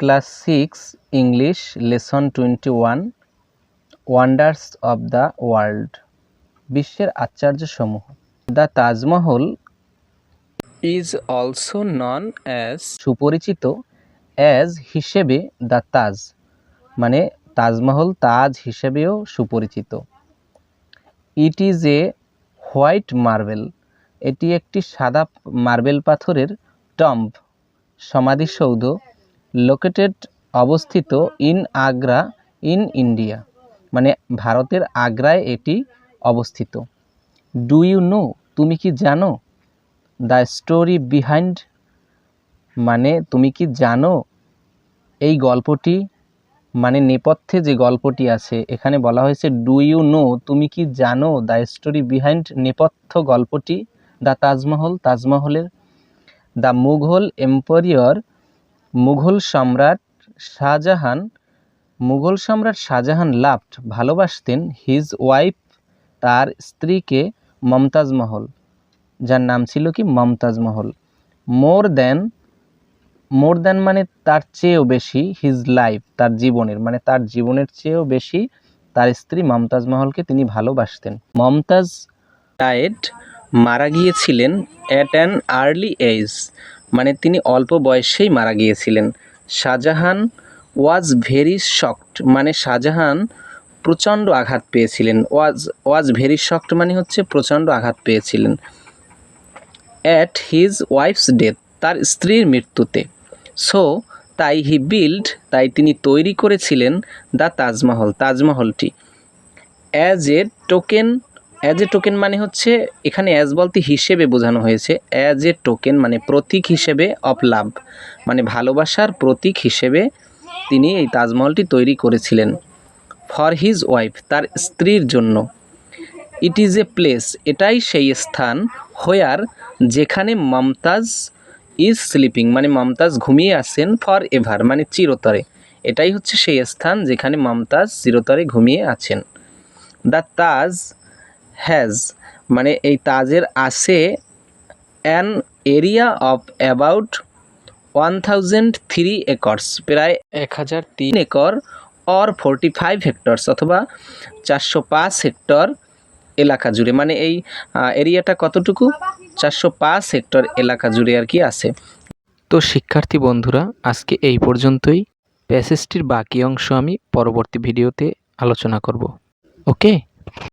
Class 6 English lesson 21 wonders of the world. বিশ্বের আশ্চর্যসমূহ। The Taj Mahal is also known as সুপরিচিত as হিসেবে the Taj, মানে তাজমহল তাজ হিসেবেও সুপরিচিত। It is a white marble, এটি একটি সাদা মার্বেল পাথরের টম্ব সমাধিসৌধ, লোকেটেড অবস্থিত ইন আগ্রা ইন ইন্ডিয়া, মানে ভারতের আগ্রায় এটি অবস্থিত। ডু ইউ নো, তুমি কি জানো? দ্য স্টোরি বিহাইন্ড, মানে তুমি কি জানো এই গল্পটি, মানে নেপথ্যে যে গল্পটি আছে এখানে বলা হয়েছে ডু ইউ নো, তুমি কি জানো দ্য স্টোরি বিহাইন্ড, নেপথ্য গল্পটি দ্য তাজমহল তাজমহলের। দ্য মুঘল এম্পায়ার, মুঘল সম্রাট শাহজাহান লাভড ভালোবাসতেন হিজ ওয়াইফ, তার স্ত্রীকে, মমতাজ মহল, যার নাম ছিল কি মমতাজ মহল। মোর দ্যান মানে তার চেয়েও বেশি, হিজ লাইফ তার জীবনের, মানে তার জীবনের চেয়েও বেশি তার স্ত্রী মমতাজ মহলকে তিনি ভালোবাসতেন। মমতাজ ডায়েড মারা গিয়েছিলেন অ্যাট অ্যান আর্লি এজ, মানে তিনি অল্প বয়সেই মারা গিয়েছিলেন। শাহজাহান ওয়াজ ভেরি শকড, মানে শাহজাহান প্রচণ্ড আঘাত পেয়েছিলেন। ওয়াজ ভেরি শকড মানে হচ্ছে প্রচণ্ড আঘাত পেয়েছিলেন। অ্যাট হিজ ওয়াইফস ডেথ, তার স্ত্রীর মৃত্যুতে। সো তাই হি বিল্ড, তাই তিনি তৈরি করেছিলেন দ্য তাজমহল তাজমহলটি। অ্যাজ এ টোকেন মানে হচ্ছে এখানে অ্যাজ বলতে হিসেবে বোঝানো হয়েছে। অ্যাজ এ টোকেন মানে প্রতীক হিসেবে, অফ লাভ মানে ভালোবাসার প্রতীক হিসেবে তিনি এই তাজমহলটি তৈরি করেছিলেন। ফর হিজ ওয়াইফ, তার স্ত্রীর জন্য। ইট ইজ এ প্লেস, এটাই সেই স্থান, হোয়ার যেখানে মমতাজ ইজ স্লিপিং, মানে মমতাজ ঘুমিয়ে আছেন, ফর এভার মানে চিরতরে, এটাই হচ্ছে সেই স্থান যেখানে মমতাজ চিরতরে ঘুমিয়ে আছেন। দ্য তাজ হ্যাজ, মানে এই তাজের আছে an area of about 1003 acres, প্রায় 1003 একর, অর 45 হেক্টরস অথবা 405 হেক্টর এলাকা জুড়ে, মানে এই এরিয়াটা কতটুকু 405 হেক্টর এলাকা জুড়ে আর কি আছে। তো শিক্ষার্থী বন্ধুরা, আজকে এই পর্যন্তই। প্যাসেজটির বাকি অংশ আমি পরবর্তী ভিডিওতে আলোচনা করব। ওকে।